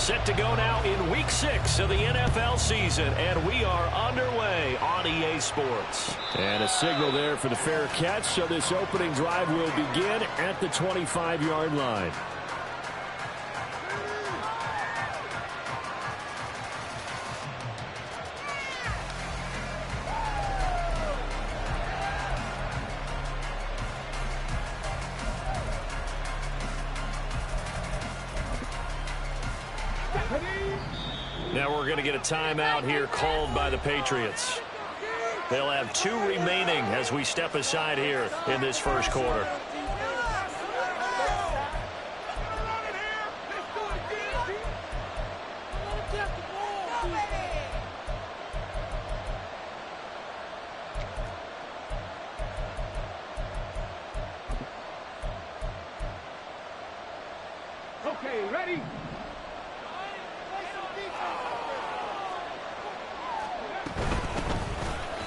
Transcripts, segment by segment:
Set to go now in Week 6 of the NFL season, and we are underway on EA Sports. And a signal there for the fair catch, so this opening drive will begin at the 25-yard line. Now we're going to get a timeout here called by the Patriots. They'll have 2 remaining as we step aside here in this first quarter. Okay, ready?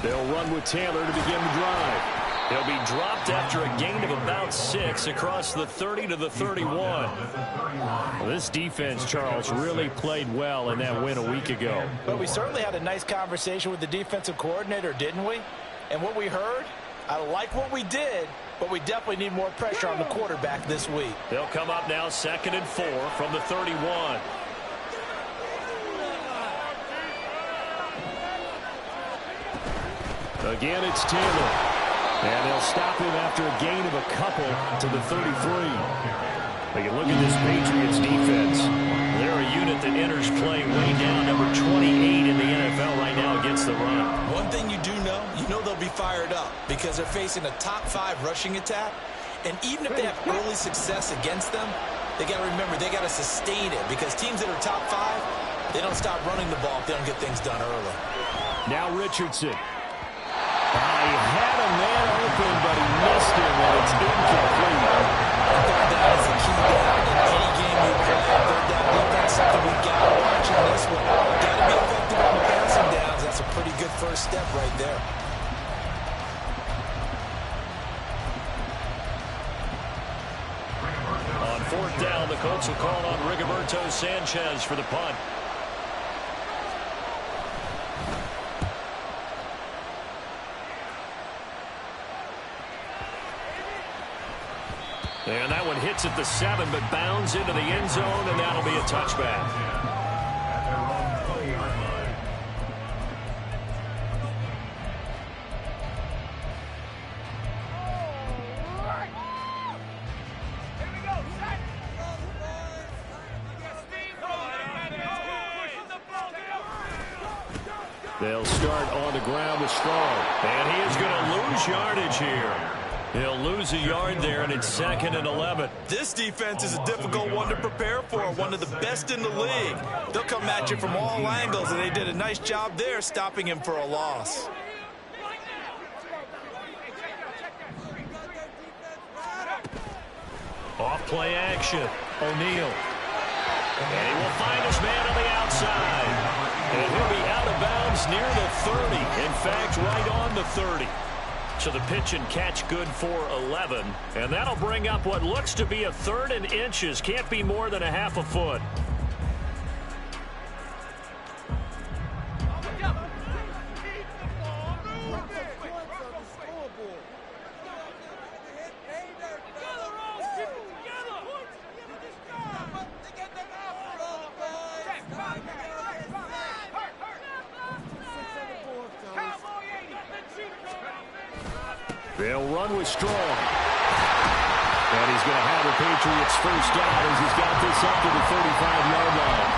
They'll run with Taylor to begin the drive. He'll be dropped after a gain of about 6 across the 30 to the 31. Well, this defense, Charles, really played well in that win a week ago. But we certainly had a nice conversation with the defensive coordinator, didn't we? And what we heard, I like what we did, but we definitely need more pressure on the quarterback this week. They'll come up now 2nd and 4 from the 31. Again, it's Taylor. And they'll stop him after a gain of a couple to the 33. They can look at this Patriots defense. They're a unit that enters play way down, number 28 in the NFL right now against the run. One thing you do know, they'll be fired up because they're facing a top 5 rushing attack. And even if they have early success against them, they got to remember they got to sustain it because teams that are top 5, they don't stop running the ball if they don't get things done early. Now Richardson. He had a man open, but he missed him, and it's incomplete. I thought that is the key down in any game you play. Third down defense, something we got to watch in this one. Got to be effective on the passing downs. That's a pretty good first step right there. On 4th down, the Colts will call on Rigoberto Sanchez for the punt. And that one hits at the 7, but bounds into the end zone, and that'll be a touchback. They'll start on the ground with Strong, and he is going to lose yardage here. He'll lose a yard there, and it's 2nd and 11. This defense is a difficult one to prepare for, one of the best in the league. They'll come at you from all angles, and they did a nice job there stopping him for a loss. Off-play action. O'Neal. And he will find his man on the outside. And he'll be out of bounds near the 30. In fact, right on the 30. So the pitch and catch good for 11. And that'll bring up what looks to be a 3rd and inches. Can't be more than a half a foot. They'll run with Strong. And he's going to have the Patriots first down as he's got this up to the 35-yard line.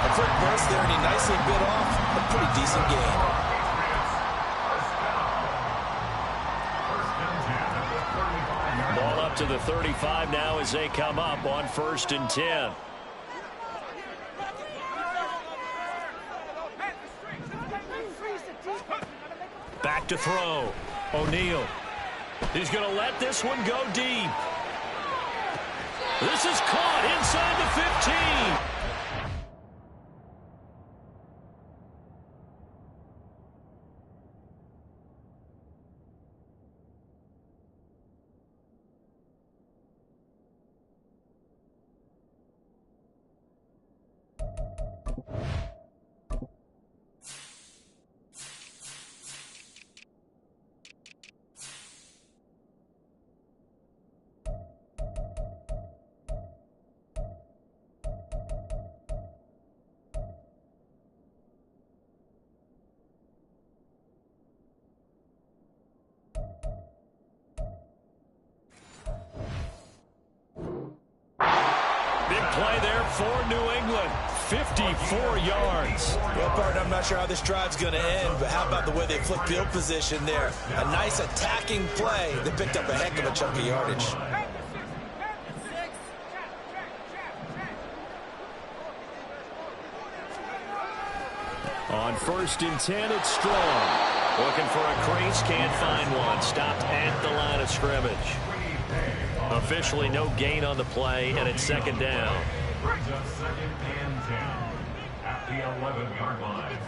A quick burst there, and he nicely bit off a pretty decent gain. Ball up to the 35 now as they come up on 1st and 10. Back to throw. O'Neal. He's going to let this one go deep. This is caught inside the 15. play there for New England. 54 yards. Well, partner, I'm not sure how this drive's going to end, but how about the way they flipped field position there? A nice attacking play that picked up a heck of a chunk of yardage. On 1st and 10, it's Strong. Looking for a crease, can't find one. Stopped at the line of scrimmage. Officially no gain on the play, and it's 2nd down. Brings up 2nd and 10 at the 11-yard line.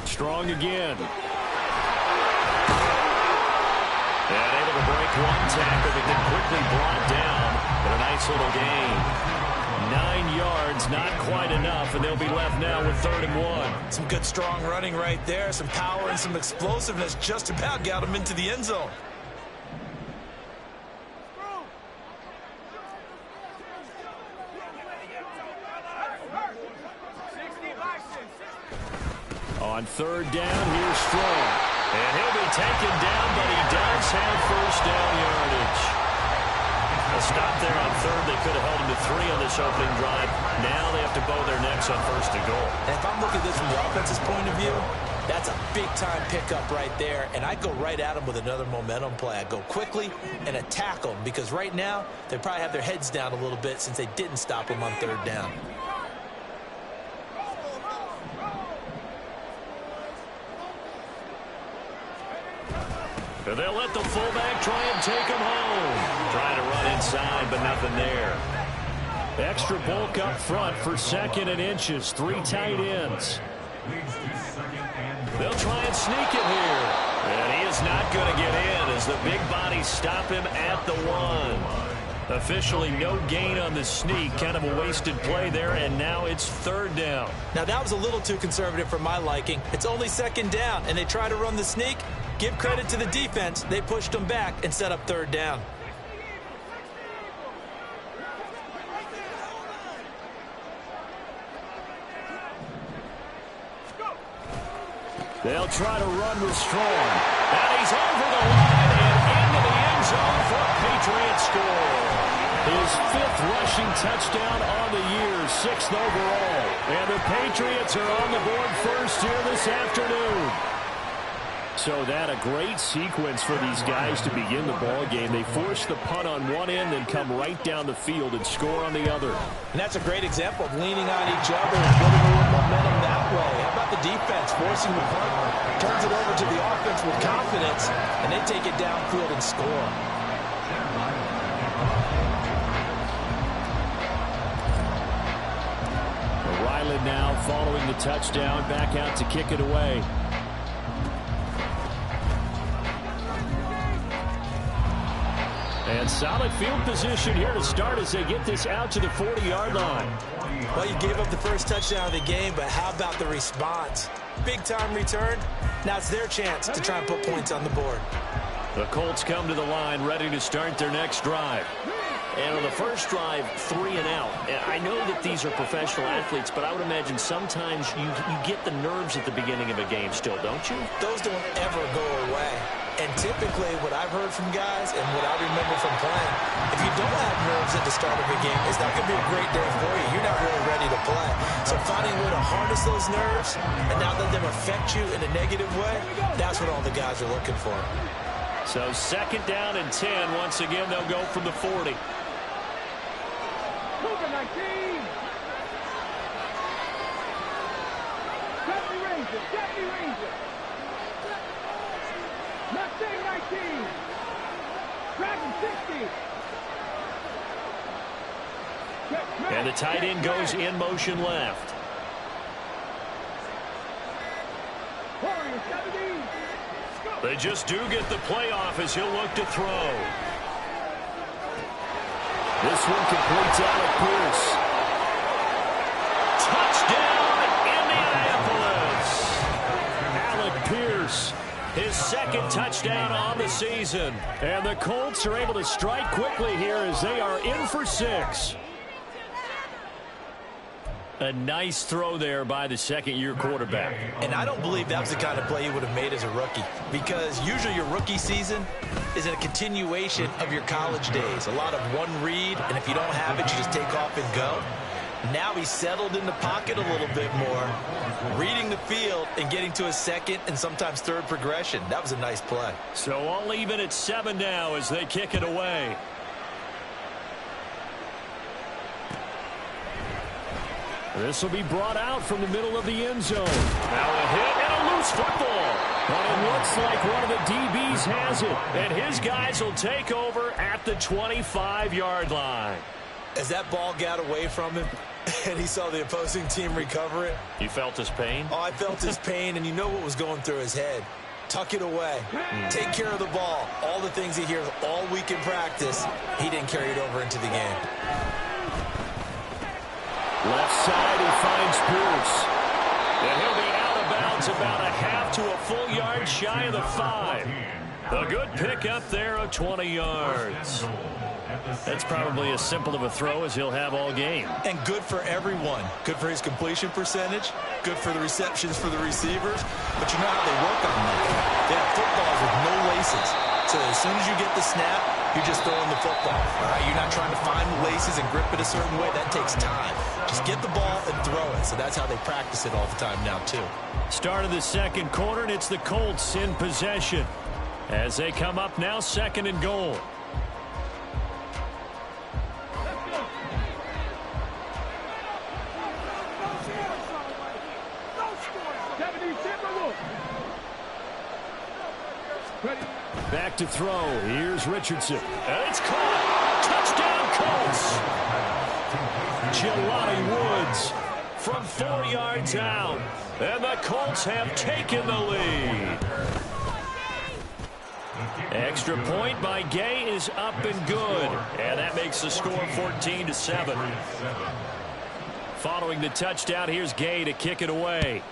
Strong again. And able to break one tackle, but then quickly brought down. But a nice little gain. 9 yards, not quite enough, and they'll be left now with 3rd and 1. Some good strong running right there. Some power and some explosiveness just about got him into the end zone. On 3rd down, here's Strong. And he'll be taken down, but he does have 1st down yardage. A stop there on 3rd. They could have held him to 3 on this opening drive. Now they have to bow their necks on 1st and goal. And if I'm looking at this from the offense's point of view, that's a big-time pickup right there. And I go right at him with another momentum play. I go quickly and attack them because right now they probably have their heads down a little bit since they didn't stop him on 3rd down. And they'll let the fullback try and take him home. Trying to run inside, but nothing there. Extra bulk up front for 2nd and inches. 3 tight ends. They'll try and sneak it here. And he is not going to get in as the big bodies stop him at the 1. Officially no gain on the sneak. Kind of a wasted play there, and now it's 3rd down. Now that was a little too conservative for my liking. It's only 2nd down, and they try to run the sneak. Give credit to the defense. They pushed them back and set up 3rd down. They'll try to run with Strong. And he's over the line and into the end zone for a Patriot score. His 5th rushing touchdown on the year, 6th overall. And the Patriots are on the board first here this afternoon. So that a great sequence for these guys to begin the ball game. They force the punt on one end and come right down the field and score on the other. And that's a great example of leaning on each other and building a little momentum that way. How about the defense forcing the punt, turns it over to the offense with confidence, and they take it downfield and score. Ryland now following the touchdown, back out to kick it away. And solid field position here to start as they get this out to the 40-yard line. Well, you gave up the first touchdown of the game, but how about the response? Big-time return. Now it's their chance to try and put points on the board. The Colts come to the line, ready to start their next drive. And on the first drive, 3 and out. And I know that these are professional athletes, but I would imagine sometimes you get the nerves at the beginning of a game still, don't you? Those don't ever go away. And typically what I've heard from guys and what I remember from playing, if you don't have nerves at the start of a game, it's not going to be a great day for you. You're not really ready to play. So finding a way to harness those nerves and not let them affect you in a negative way, that's what all the guys are looking for. So 2nd down and 10. Once again, they'll go from the 40. Cougar 19. Deputy Ranger, Deputy Ranger. Mustang 19. Dragon 60. And the tight end goes in motion left. Warrior 17. They just do get the play off as he'll look to throw. This one completes Alec Pierce. Touchdown, Indianapolis. Alec Pierce His second touchdown on the season. And the Colts are able to strike quickly here as they are in for 6. A nice throw there by the second-year quarterback. And I don't believe that was the kind of play he would have made as a rookie, because usually your rookie season is a continuation of your college days. A lot of one read, and if you don't have it, you just take off and go. Now he's settled in the pocket a little bit more, reading the field and getting to his second and sometimes third progression. That was a nice play. So all even at 7 now as they kick it away. This will be brought out from the middle of the end zone. Now a hit and a loose football. But it looks like one of the DBs has it. And his guys will take over at the 25-yard line. As that ball got away from him and he saw the opposing team recover it. You felt his pain? Oh, I felt his pain, and you know what was going through his head. Tuck it away. Take care of the ball. All the things he hears all week in practice, he didn't carry it over into the game. Left side, he finds Pierce. And he'll be out of bounds about a half to a full yard shy of the 5. A good pickup there of 20 yards. That's probably as simple of a throw as he'll have all game. And good for everyone. Good for his completion percentage. Good for the receptions for the receivers. But you know how they work on that. They have footballs with no laces. So as soon as you get the snap, you're just throwing the football. All right? You're not trying to find the laces and grip it a certain way. That takes time. Just get the ball and throw it. So that's how they practice it all the time now, too. Start of the second quarter, and it's the Colts in possession as they come up now 2nd and goal. Back to throw. Here's Richardson. And it's caught. Touchdown, Colts. Jelani Woods from 4 yards out. And the Colts have taken the lead. Extra point by Gay is up and good. And that makes the score 14-7. Following the touchdown, here's Gay to kick it away.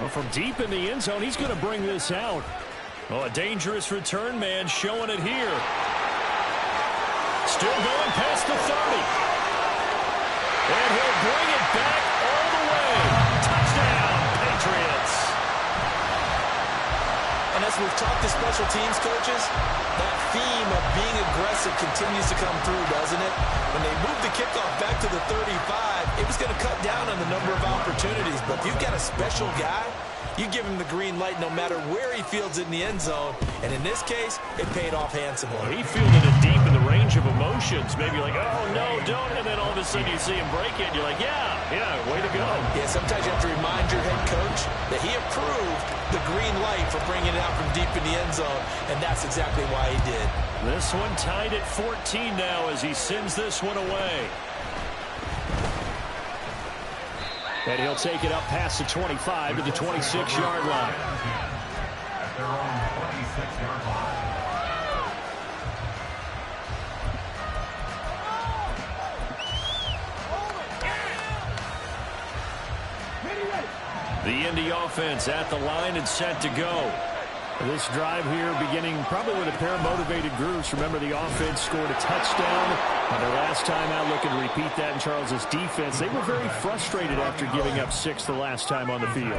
Well, from deep in the end zone, he's going to bring this out. Oh, a dangerous return man showing it here. Still going past the 30. And he'll bring it back all the way. Touchdown, Patriots. And as we've talked to special teams coaches, that theme of being aggressive continues to come through, doesn't it? When they moved the kickoff back to the 35, it was going to cut down on the number of opportunities. But if you've got a special guy, you give him the green light no matter where he fields it in the end zone. And in this case, it paid off handsomely. Well, he fielded it deep in the range of emotions. Maybe like, oh, no, don't. And then all of a sudden you see him break it. And you're like, yeah, way to go. Yeah, sometimes you have to remind your head coach that he approved the green light for bringing it out from deep in the end zone. And that's exactly why he did. This one tied at 14 now as he sends this one away. And he'll take it up past the 25 to the 26-yard line. At their own 26-yard line. The Indy offense at the line and set to go. This drive here beginning probably with a pair of motivated groups. Remember, the offense scored a touchdown on their last time out. Looking to repeat that in Charles's defense. They were very frustrated after giving up 6 the last time on the field.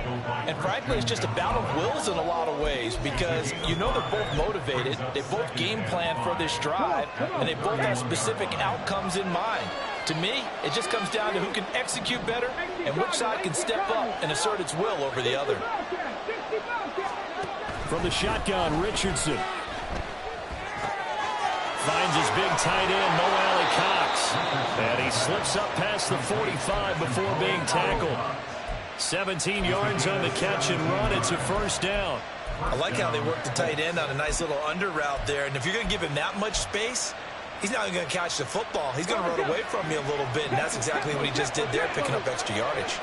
And frankly, it's just a battle of wills in a lot of ways because you know they're both motivated. They both game plan for this drive, and they both have specific outcomes in mind. To me, it just comes down to who can execute better and which side can step up and assert its will over the other. From the shotgun, Richardson finds his big tight end, Mo Alley Cox. And he slips up past the 45 before being tackled. 17 yards on the catch and run. It's a first down. I like how they work the tight end on a nice little under route there. And if you're going to give him that much space, he's not even going to catch the football. He's going to run away from you a little bit, and that's exactly what he just did there, picking up extra yardage.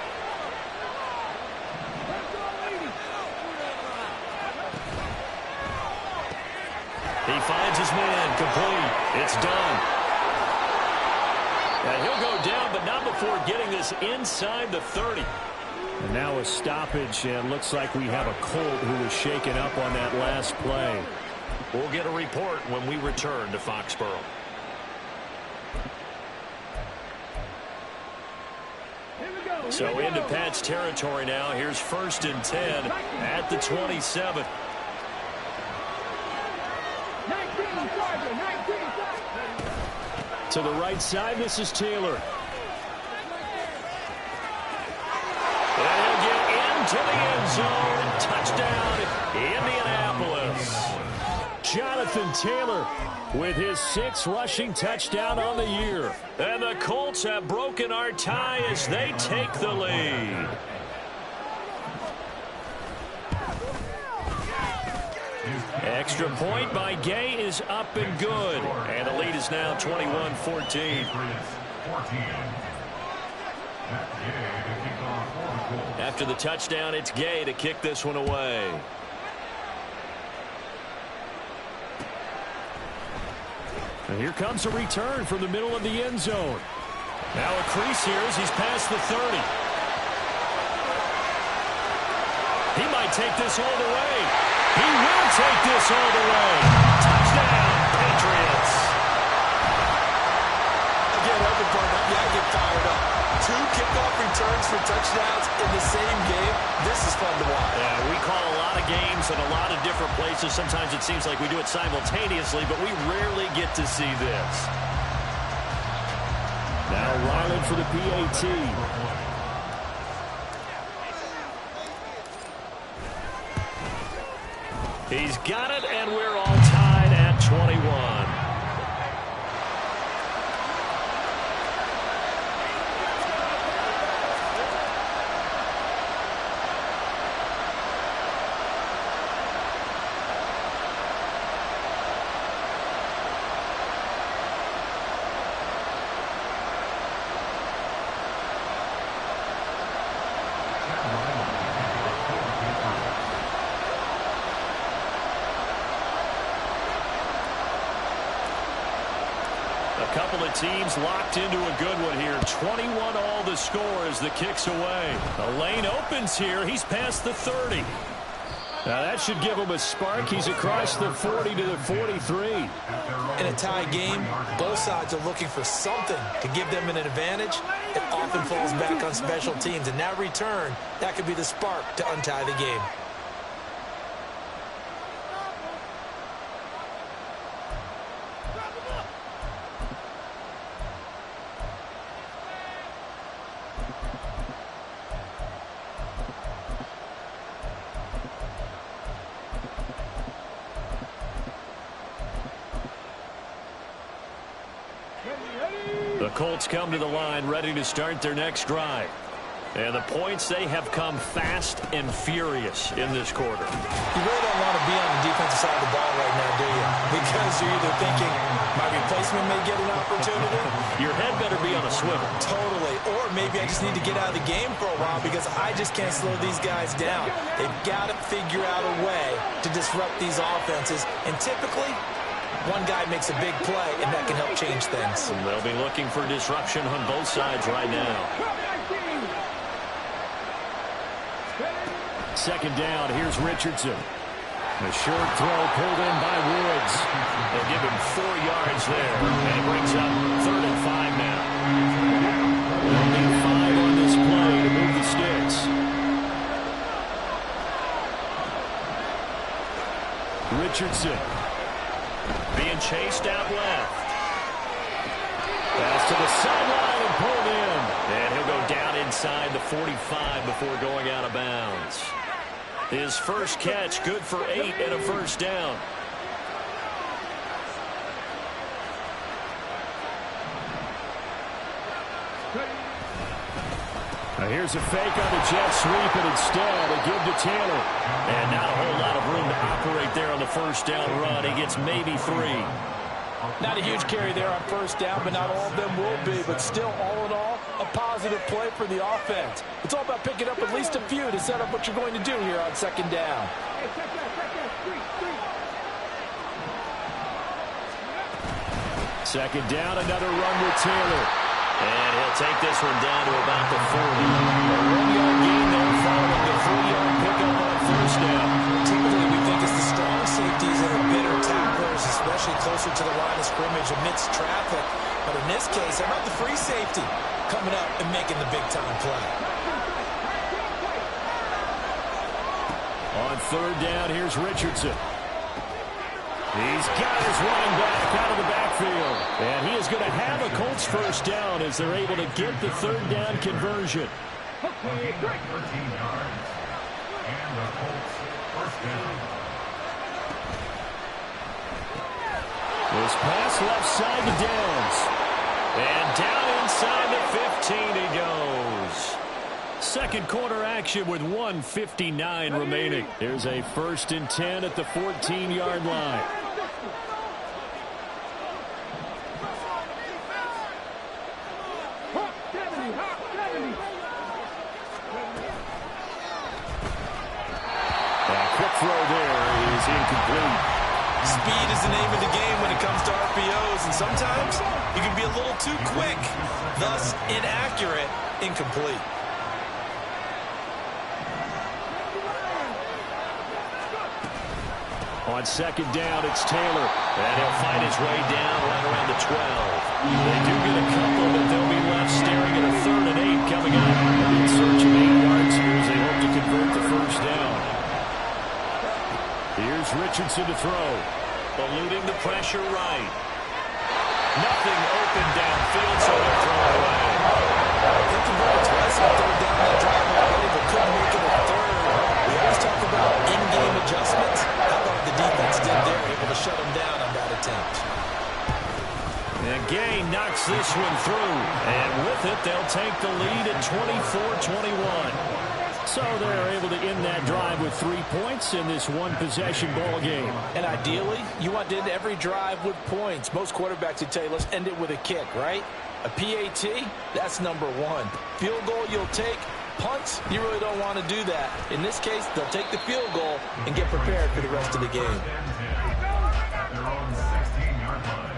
He finds his man, complete. It's done. And he'll go down, but not before before getting this inside the 30. And now a stoppage, and looks like we have a Colt who was shaken up on that last play. We'll get a report when we return to Foxborough. So into Pat's territory now. Here's 1st and 10 at the 27. 19, Charger, 19. To the right side, this is Taylor. And he'll get into the end zone. Touchdown, Indianapolis. Jonathan Taylor with his 6th rushing touchdown on the year. And the Colts have broken our tie as they take the lead. Extra point by Gay is up and good. And the lead is now 21-14. After the touchdown, it's Gay to kick this one away. And here comes a return from the middle of the end zone. Now a crease here as he's past the 30. He might take this all the way. He will take this all the way. Touchdown, Patriots. Again, open part, I get fired up. 2 kickoff returns for touchdowns in the same game. This is fun to watch. Yeah, we call a lot of games in a lot of different places. Sometimes it seems like we do it simultaneously, but we rarely get to see this. Now Ryland for the PAT. He's got it, and we're all tied at 21. A couple of teams locked into a good one here. 21 all the score as the kick's away. The lane opens here. He's past the 30. Now that should give him a spark. He's across the 40 to the 43. In a tie game, both sides are looking for something to give them an advantage. It often falls back on special teams. And that return, that could be the spark to untie the game. The Colts come to the line ready to start their next drive. And the points, they have come fast and furious in this quarter. You really don't want to be on the defensive side of the ball right now, do you? Because you're either thinking, my replacement may get an opportunity. Your head better be on a swivel. Totally. Or maybe I just need to get out of the game for a while because I just can't slow these guys down. They've got to figure out a way to disrupt these offenses. And typically, one guy makes a big play, and that can help change things. And they'll be looking for disruption on both sides right now. Second down, here's Richardson. A short throw pulled in by Woods. They'll give him 4 yards there, and it brings up 3rd and 5 now. They'll need 5 on this play to move the sticks. Richardson being chased out left. pass to the sideline and pulled in. And he'll go down inside the 45 before going out of bounds. His first catch, good for 8 and a first down. Now here's a fake on the jet sweep, and instead a give to Taylor. And not a whole lot of room to operate there on the first down run. He gets maybe 3. Not a huge carry there on first down, but not all of them will be. But still, all in all, a positive play for the offense. It's all about picking up at least a few to set up what you're going to do here on second down. Second down, another run with Taylor. And he'll take this one down to about the 40. A 1-yard gain there following the 3-yard pickup on first down. Typically, we think it's the strong safeties that are better tacklers, especially closer to the line of scrimmage amidst traffic. But in this case, how about the free safety coming up and making the big-time play? On third down, here's Richardson. He's got his running back out of the backfield. And he is going to have a Colts first down as they're able to get the third down conversion. 13 yards. And the Colts first down. This pass left side to Downs. And down inside the 15 he goes. Second quarter action with 1:59 remaining. There's a 1st and 10 at the 14-yard line. A quick throw there is incomplete. Speed is the name of the game when it comes to RPOs, and sometimes you can be a little too quick, thus inaccurate, incomplete. On second down, it's Taylor. And he'll find his way down right around the 12. They do get a couple, but they'll be left staring at a 3rd and 8 coming up. In search of 8 yards here as they hope to convert the first down. Here's Richardson to throw. Eluding the pressure right. Nothing open downfield, so they'll throw it away. They converted twice on third down that drive already, but couldn't make it a third. We always talk about in-game adjustments. How about the defense did there, able to shut them down on that attempt. And Gay knocks this one through. And with it, they'll take the lead at 24-21. So they're able to end that drive with 3 points in this one-possession ball game. And ideally, you want to end every drive with points. Most quarterbacks would tell you, let's end it with a kick, right? A PAT, that's number 1. Field goal you'll take. Punts, you really don't want to do that. In this case, they'll take the field goal and get prepared for the rest of the game. At their own 16-yard line.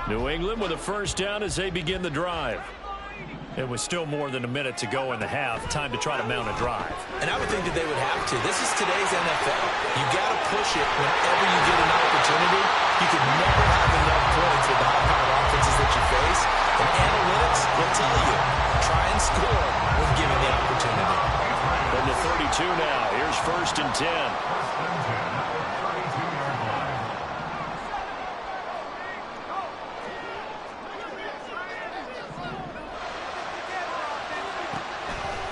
New England with a first down as they begin the drive. It was still more than a minute to go in the half. Time to try to mount a drive. And I would think that they would have to. This is today's NFL. You got to push it whenever you get an opportunity. You could never have enough points with the high-powered offenses that you face. And analytics will tell you, try and score when given the opportunity. From the 32 now, here's 1st and 10.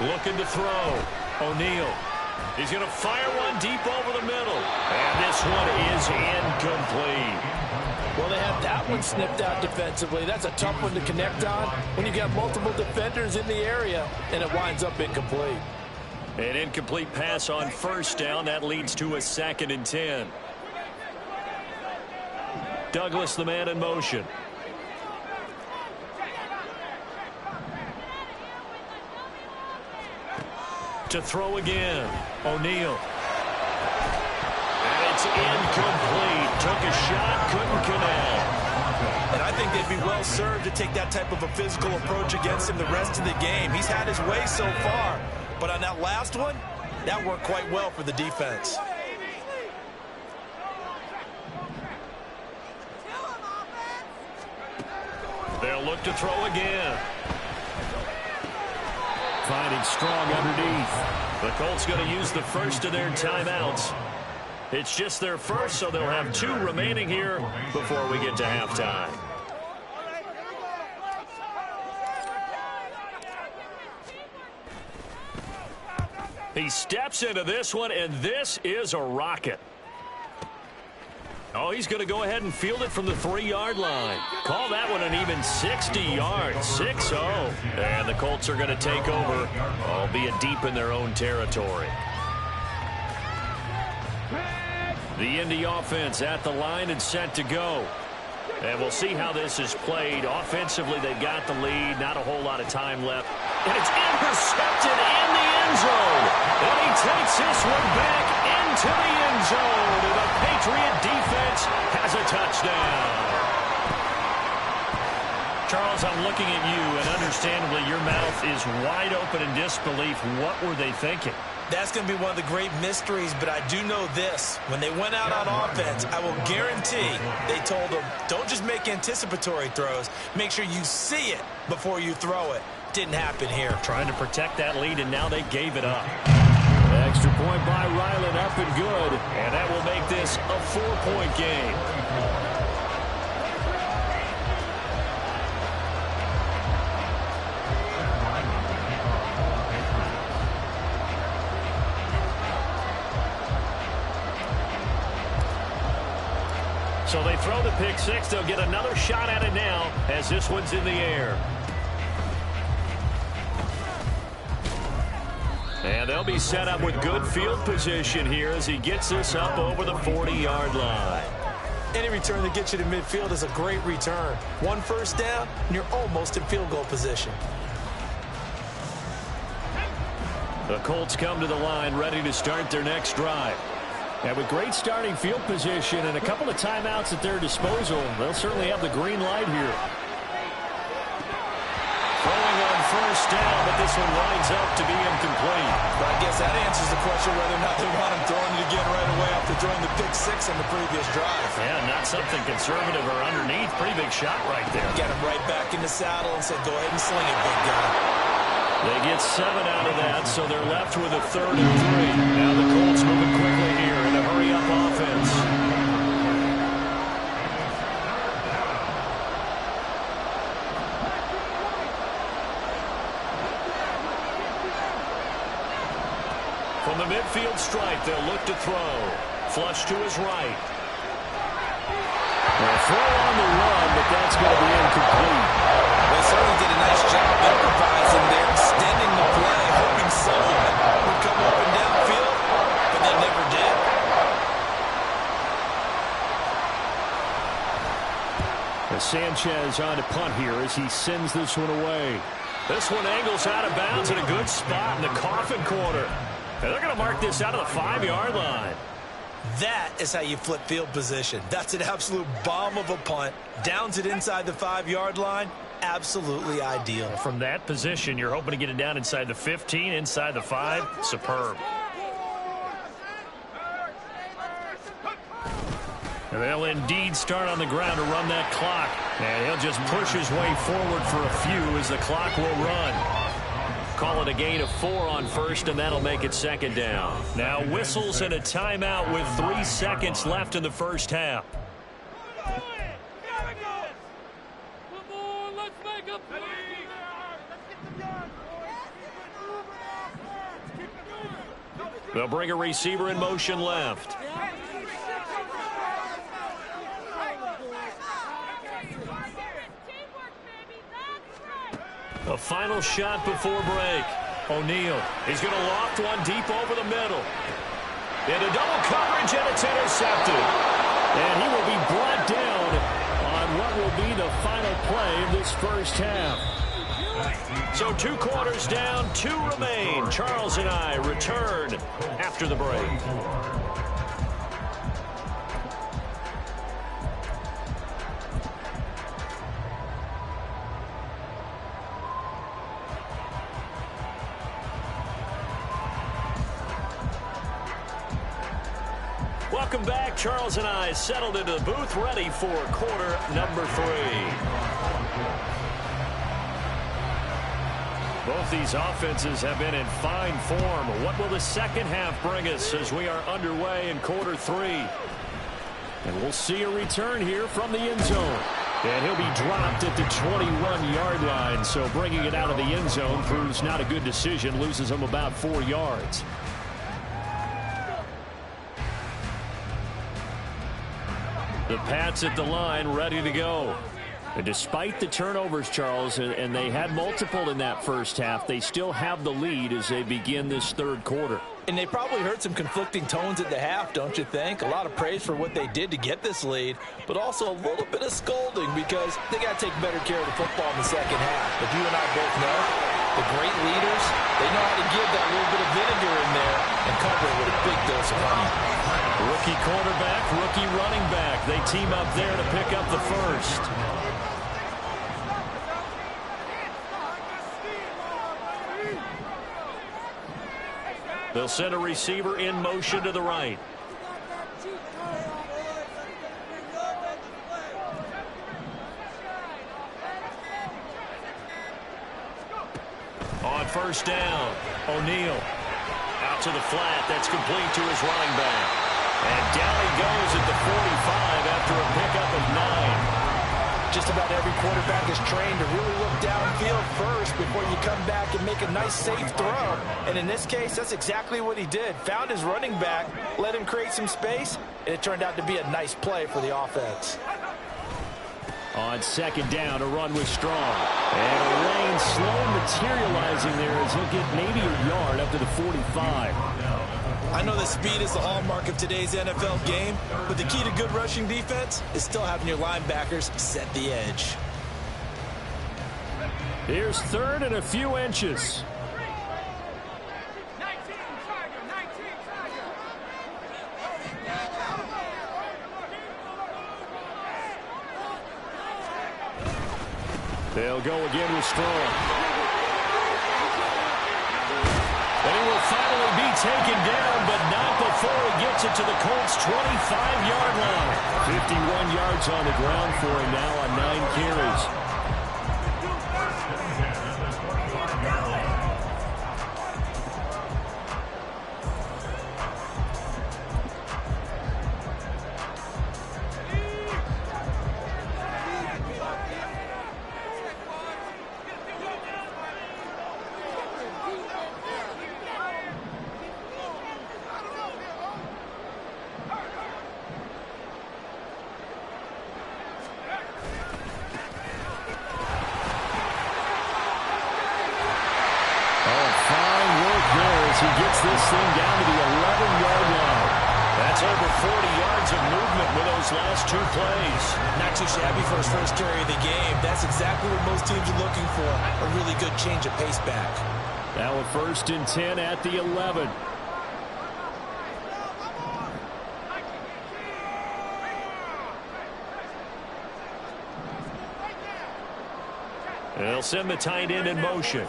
Looking to throw. O'Neal. He's going to fire one deep over the middle. And this one is incomplete. Well, they have that one snipped out defensively. That's a tough one to connect on when you got multiple defenders in the area, and it winds up incomplete. An incomplete pass on first down. That leads to a 2nd and 10. Douglas, the man in motion. To throw again. O'Neal. And it's incomplete. Took a shot, couldn't connect. And I think they'd be well served to take that type of a physical approach against him the rest of the game. He's had his way so far. But on that last one, that worked quite well for the defense. They'll look to throw again. Finding strong underneath. The Colts going to use the first of their timeouts. It's just their first, so they'll have 2 remaining here before we get to halftime. He steps into this one, and this is a rocket. Oh, he's going to go ahead and field it from the 3-yard line. Call that one an even 60 yards, 6-0. And the Colts are going to take over, albeit deep in their own territory. The Indy offense at the line and set to go. And we'll see how this is played. Offensively, they've got the lead. Not a whole lot of time left. And it's intercepted in the end zone. And he takes this one back in into the end zone, and the Patriot defense has a touchdown. Charles, I'm looking at you, and understandably, your mouth is wide open in disbelief. What were they thinking? That's going to be one of the great mysteries, but I do know this. When they went out on offense, I will guarantee they told them, don't just make anticipatory throws. Make sure you see it before you throw it. Didn't happen here. Trying to protect that lead, and now they gave it up. Extra point by Ryland, up and good. And that will make this a 4-point game. So they throw the pick six. They'll get another shot at it now as this one's in the air. And they'll be set up with good field position here as he gets this up over the 40-yard line. Any return that gets you to midfield is a great return. One first down, and you're almost in field goal position. The Colts come to the line ready to start their next drive. And with great starting field position and a couple of timeouts at their disposal, they'll certainly have the green light here. Throwing on first down, but this one winds up to be incomplete. But I guess that answers the question whether or not they want him throwing it again right away after throwing the pick six on the previous drive. Yeah, not something conservative or underneath. Pretty big shot right there. Get him right back in the saddle and said, go ahead and sling it, big guy. They get 7 out of that, so they're left with a 3rd and 3. Now the Colts moving quickly here in a hurry-up offense. From the midfield stripe, they'll look to throw. Flush to his right. Well, throw on the run, but that's going to be incomplete. They certainly did a nice job improvising there, extending the play, hoping someone would come up and downfield, but they never did. As Sanchez on to punt here as he sends this one away. This one angles out of bounds in a good spot in the coffin corner. And they're going to mark this out of the 5-yard line. That is how you flip field position. That's an absolute bomb of a punt. Downs it inside the 5-yard line. Absolutely ideal. From that position, you're hoping to get it down inside the 15, inside the 5. Superb. And they'll indeed start on the ground to run that clock. And he'll just push his way forward for a few as the clock will run. Call it a gain of 4 on first, and that'll make it 2nd down. Now whistles and a timeout with 3 seconds left in the first half. They'll bring a receiver in motion left. A final shot before break. O'Neal is going to loft one deep over the middle. Into double coverage, and it's intercepted. And he will be brought down on what will be the final play of this first half. So 2 quarters down, 2 remain. Charles and I return after the break. Welcome back. Charles and I settled into the booth, ready for quarter number 3. Both these offenses have been in fine form. What will the second half bring us as we are underway in quarter 3? And we'll see a return here from the end zone. And he'll be dropped at the 21-yard line, so bringing it out of the end zone proves not a good decision, loses him about 4 yards. The Pats at the line, ready to go. And despite the turnovers, Charles, and they had multiple in that first half, they still have the lead as they begin this 3rd quarter. And they probably heard some conflicting tones at the half, don't you think? A lot of praise for what they did to get this lead, but also a little bit of scolding because they got to take better care of the football in the second half. But you and I both know The great leaders, they know how to give that little bit of vinegar in there and cover it with a big dose of honey. Rookie quarterback, rookie running back. They team up there to pick up the first. They'll send a receiver in motion to the right. On first down, O'Neal. Out to the flat. That's complete to his running back. And down he goes at the 45 after a pickup of 9. Just about every quarterback is trained to really look downfield first before you come back and make a nice, safe throw. And in this case, that's exactly what he did. Found his running back, let him create some space, and it turned out to be a nice play for the offense. On second down, a run with Strong. And Rain slow materializing there as he'll get maybe a yard up to the 45. I know that speed is the hallmark of today's NFL game, but the key to good rushing defense is still having your linebackers set the edge. Here's third and a few inches. They'll go again with Strong. And he will finally be taken down, but not before he gets it to the Colts' 25-yard line. 51 yards on the ground for him now on 9 carries. He gets this thing down to the 11-yard line. That's over 40 yards of movement with those last 2 plays. Not too shabby for his first carry of the game. That's exactly what most teams are looking for, a really good change of pace back. Now a 1st and 10 at the 11. They'll send the tight end in motion.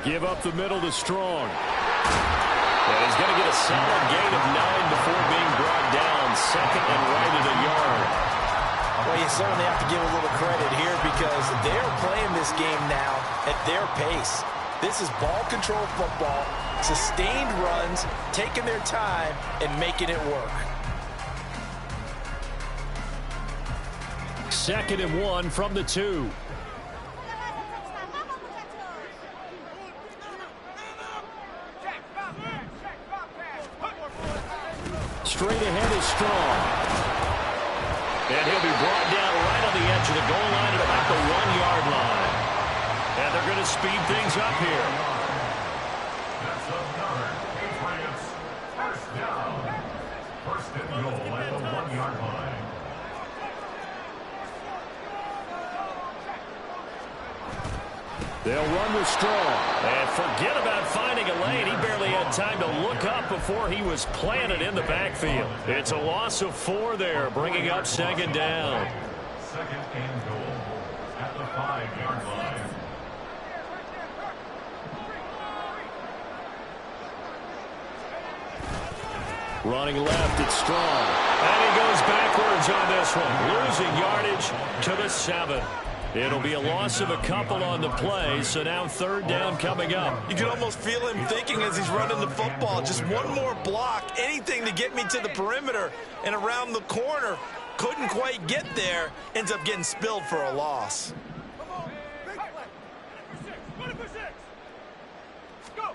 Give up the middle to Strong. And he's going to get a solid gain of 9 before being brought down. 2nd and right at a yard. Well, you certainly have to give a little credit here because they're playing this game now at their pace. This is ball control football, sustained runs, taking their time, and making it work. 2nd and 1 from the 2. Straight ahead is Strong. And he'll be brought down right on the edge of the goal line at about the 1-yard line. And they're going to speed things up here. That's another Patriots first down. 1st and goal at the 1-yard line. They'll run with Strong. And forget about finding a lane. He barely had time to look up before he was planted in the backfield. It's a loss of 4 there, bringing up 2nd down. 2nd and goal at the 5-yard line. Running left, it's Strong. And he goes backwards on this one, losing yardage to the 7. It'll be a loss of a couple on the play, so now 3rd down coming up. You can almost feel him thinking as he's running the football. Just one more block, anything to get me to the perimeter and around the corner. Couldn't quite get there. Ends up getting spilled for a loss.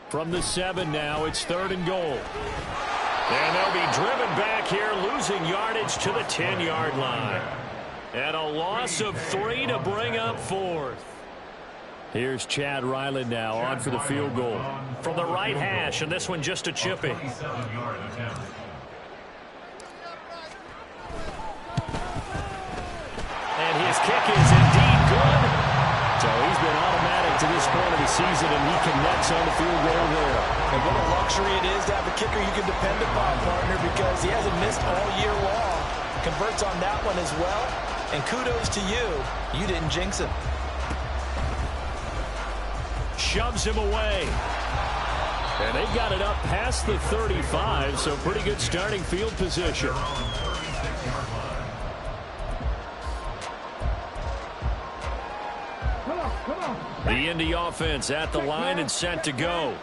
From the 7 now, it's 3rd and goal. And they'll be driven back here, losing yardage to the 10-yard line. And a loss of 3 to bring up 4th. Here's Chad Ryland now on for the field goal. From the right hash, and this one just a chipping. And his kick is indeed to this point of the season, and he connects on the field goal there. And what a luxury it is to have a kicker you can depend upon, partner, because he hasn't missed all year long. Converts on that one as well. And kudos to you. You didn't jinx him. Shoves him away. And they got it up past the 35, so pretty good starting field position. The Indy offense at the line and set to go.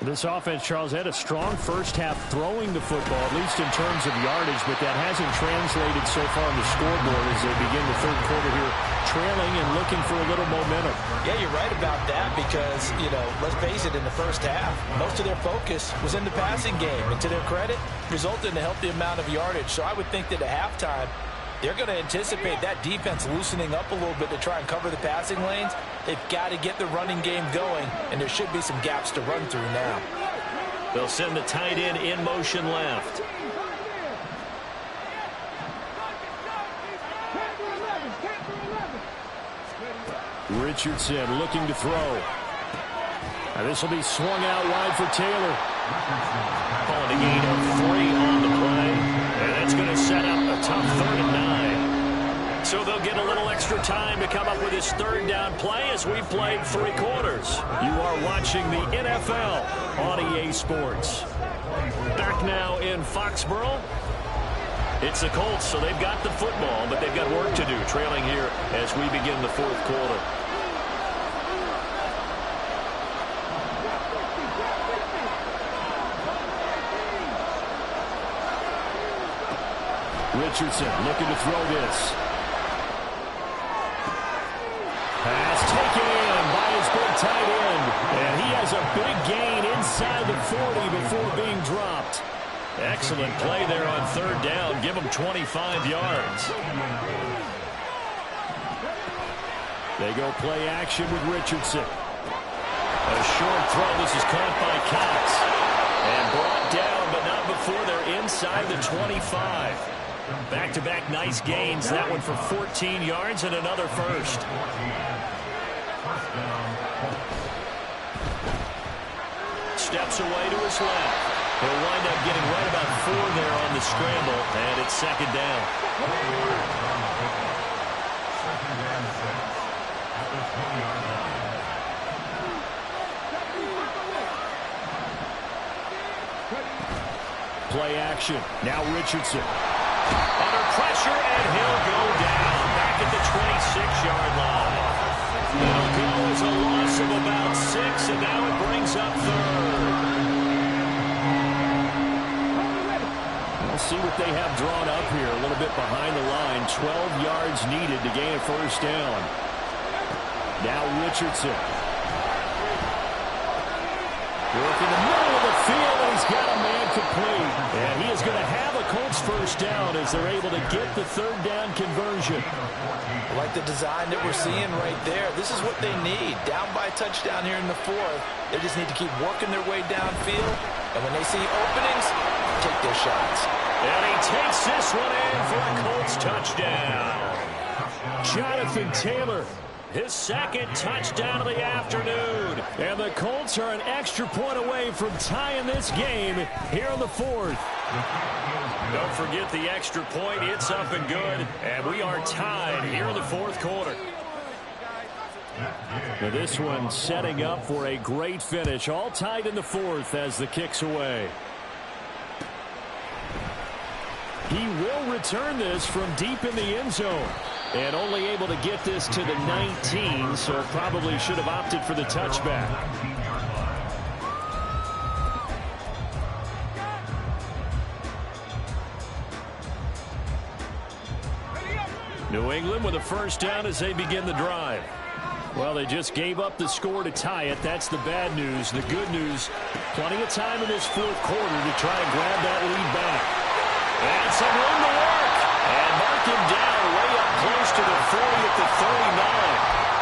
This offense, Charles, had a strong first half throwing the football, at least in terms of yardage, but that hasn't translated so far on the scoreboard as they begin the third quarter here, trailing and looking for a little momentum. Yeah, you're right about that because, let's face it, in the first half, most of their focus was in the passing game. And to their credit, resulted in a healthy amount of yardage. So I would think that at halftime, they're going to anticipate that defense loosening up a little bit to try and cover the passing lanes. They've got to get the running game going, and there should be some gaps to run through now. They'll send the tight end in motion left. Richardson looking to throw. And this will be swung out wide for Taylor. Calling a gain of 3 on the play. And that's going to set up a tough 3rd and 9. So they'll get a little extra time to come up with his 3rd down play as we played 3 quarters. You are watching the NFL on EA Sports. Back now in Foxborough. It's the Colts, so they've got the football, but they've got work to do, trailing here as we begin the 4th quarter. Richardson looking to throw this. Pass taken in by his big tight end. And he has a big gain inside the 40 before being dropped. Excellent play there on 3rd down. Give him 25 yards. They go play action with Richardson. A short throw. This is caught by Cox. And brought down, but not before they're inside the 25. Back-to-back nice gains. That one for 14 yards and another first. Steps away to his left. He'll wind up getting right about 4 there on the scramble, and it's 2nd down. Play action. Now Richardson. Under pressure, and he'll go down back at the 26-yard line. It'll go as a loss of about 6, and now it brings up 3rd. We'll see what they have drawn up here. A little bit behind the line. 12 yards needed to gain a 1st down. Now Richardson. Work in the middle of the field, and he's got a man complete. And he is going to have a Colts 1st down as they're able to get the 3rd down conversion. I like the design that we're seeing right there. This is what they need. Down by a touchdown here in the 4th. They just need to keep working their way downfield. And when they see openings, take their shots. And he takes this one in for a Colts touchdown. Jonathan Taylor. His 2nd touchdown of the afternoon. And the Colts are an extra point away from tying this game here in the 4th. Don't forget the extra point. It's up and good. And we are tied here in the 4th quarter. Now this one setting up for a great finish. All tied in the 4th as the kick's away. He will return this from deep in the end zone. And only able to get this to the 19, so probably should have opted for the touchback. New England with a 1st down as they begin the drive. Well, they just gave up the score to tie it. That's the bad news. The good news, plenty of time in this 4th quarter to try and grab that lead back. And some room to work. And mark him down way up close to the 40 at the 39.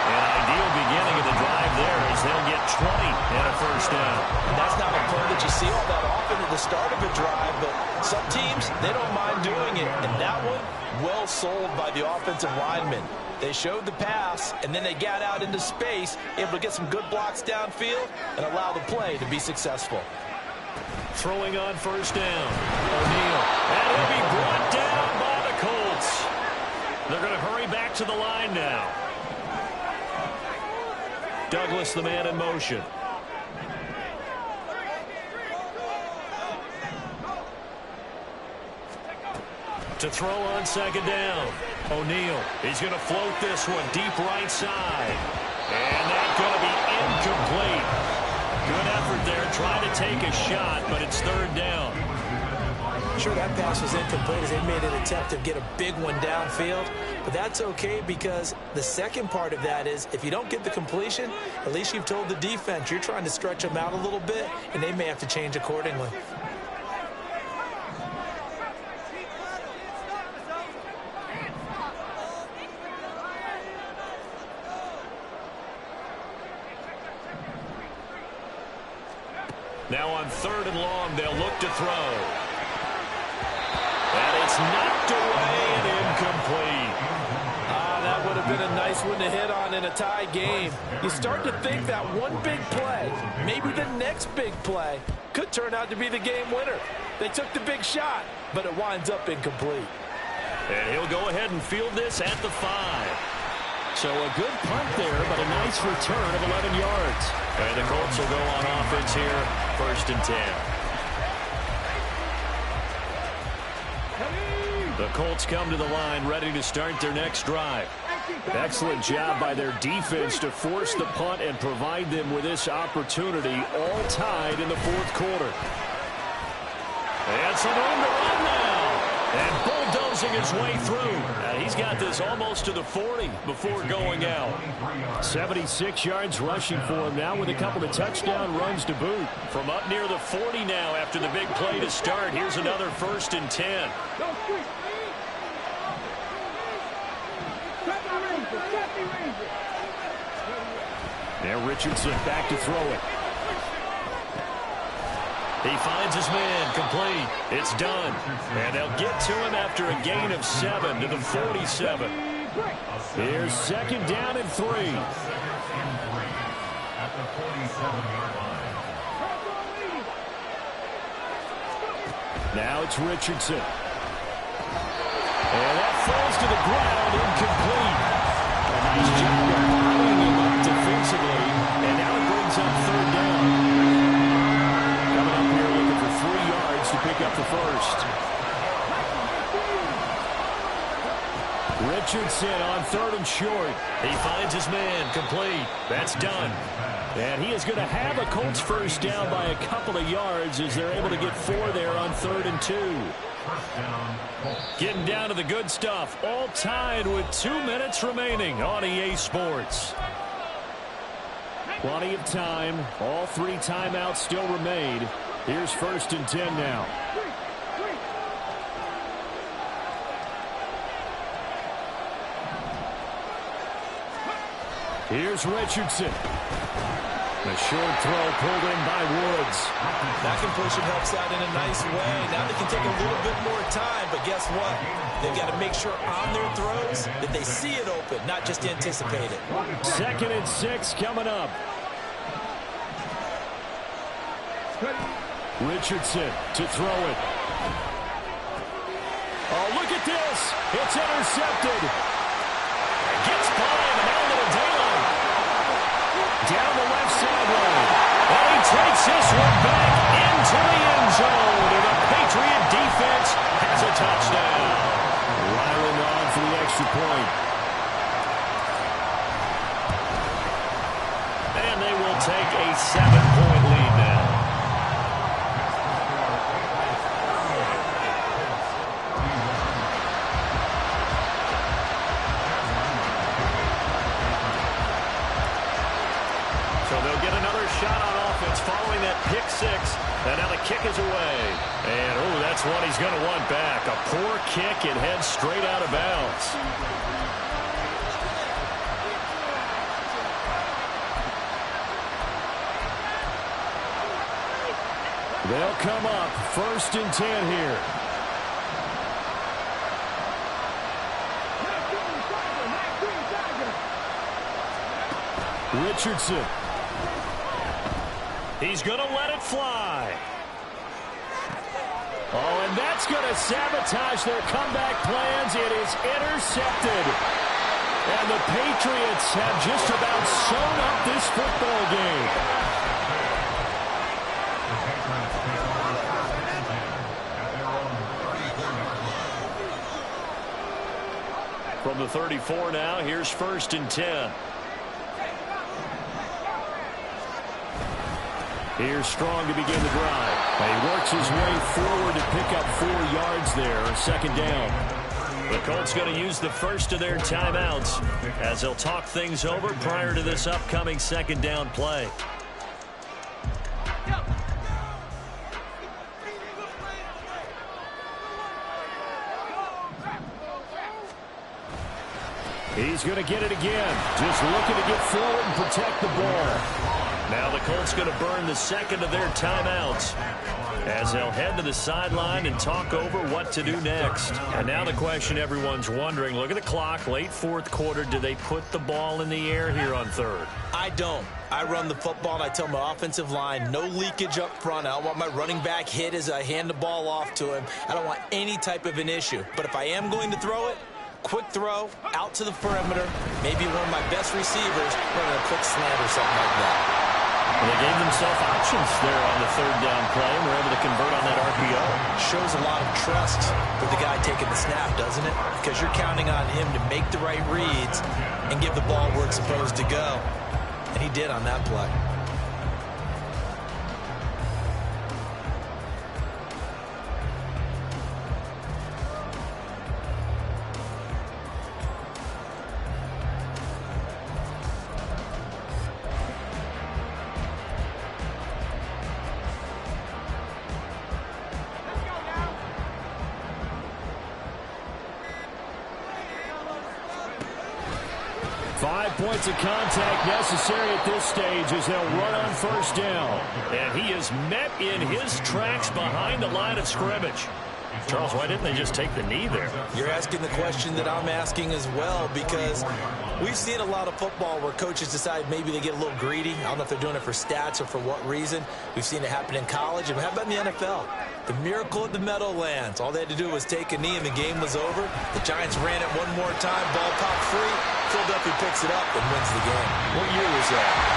An ideal beginning of the drive there as they'll get 20 and a 1st down. And that's not a play that you see all that often at the start of a drive, but some teams, they don't mind doing it. And that one, well sold by the offensive linemen. They showed the pass, and then they got out into space, able to get some good blocks downfield and allow the play to be successful. Throwing on first down. O'Neal. And he'll be brought down by the Colts. They're going to hurry back to the line now. Douglas, the man in motion. To throw on second down. O'Neal. He's going to float this one deep right side. And that's going to be incomplete. Good effort there, trying to take a shot, but it's third down. Sure, that pass was incomplete as they made an attempt to get a big one downfield, but that's okay because the second part of that is if you don't get the completion, at least you've told the defense you're trying to stretch them out a little bit, and they may have to change accordingly. Now on third and long, they'll look to throw. And it's knocked away and incomplete. That would have been a nice one to hit on in a tie game. You start to think that one big play, maybe the next big play, could turn out to be the game winner. They took the big shot, but it winds up incomplete. And he'll go ahead and field this at the 5. So a good punt there, but a nice return of 11 yards. And the Colts will go on offense here, first and 10. The Colts come to the line, ready to start their next drive. Excellent job by their defense to force the punt and provide them with this opportunity, all tied in the fourth quarter. And some room to run now. And bulldozing his way through. He's got this almost to the 40 before going out. 76 yards rushing for him now with a couple of touchdown runs to boot. From up near the 40 now after the big play to start. Here's another first and 10. Now Richardson back to throw it. He finds his man, complete. It's done. And they'll get to him after a gain of 7 to the 47. Here's second down and 3. At the 47-yard line. Now it's Richardson. And that falls to the ground, incomplete. A nice job of following him up defensively. And now it brings up third down. Coming up here looking for 3 yards to pick up the first. Richardson on third and short. He finds his man, complete. That's done. And he is going to have a Colts first down by a couple of yards as they're able to get 4 there on 3rd and 2. Getting down to the good stuff. All tied with 2 minutes remaining on EA Sports. Plenty of time. All 3 timeouts still remain. Here's 1st and 10 now. Here's Richardson. A short throw pulled in by Woods. That completion helps out in a nice way. Now they can take a little bit more time, but guess what? They've got to make sure on their throws that they see it open, not just anticipate it. 2nd and 6 coming up. Richardson to throw it. Oh, look at this. It's intercepted. Gets by him, and now a little daylight. Down the left sideline. And he takes this one back into the end zone. And the Patriot defense has a touchdown. Ryland on for the extra point. And they will take a 7-point lead now. Shot on offense following that pick 6. And now the kick is away. And, oh, that's one he's going to want back. A poor kick. It heads straight out of bounds. They'll come up 1st and 10 here. Richardson. He's going to let it fly. Oh, and that's going to sabotage their comeback plans. It is intercepted. And the Patriots have just about sewn up this football game. From the 34 now, here's 1st and 10. Here's Strong to begin the drive. He works his way forward to pick up 4 yards there, 2nd down. The Colts going to use the first of their timeouts as they'll talk things over prior to this upcoming 2nd down play. He's going to get it again. Just looking to get forward and protect the ball. Now the Colts going to burn the 2nd of their timeouts as they'll head to the sideline and talk over what to do next. And now the question everyone's wondering, look at the clock, late 4th quarter. Do they put the ball in the air here on 3rd? I don't. I run the football, and I tell my offensive line, no leakage up front. I don't want my running back hit as I hand the ball off to him. I don't want any type of an issue. But if I am going to throw it, quick throw, out to the perimeter, maybe one of my best receivers running a quick slant or something like that. Well, they gave themselves options there on the 3rd down play and were able to convert on that RPO. Shows a lot of trust for the guy taking the snap, doesn't it? Because you're counting on him to make the right reads and give the ball where it's supposed to go. And he did on that play. Points of contact necessary at this stage as they'll run on 1st down. And he is met in his tracks behind the line of scrimmage. Charles, why didn't they just take the knee there? You're asking the question that I'm asking as well, because we've seen a lot of football where coaches decide maybe they get a little greedy. I don't know if they're doing it for stats or for what reason. We've seen it happen in college. And how about in the NFL? The miracle of the Meadowlands. All they had to do was take a knee and the game was over. The Giants ran it one more time. Ball popped free. Philadelphia picks it up and wins the game. What year was that?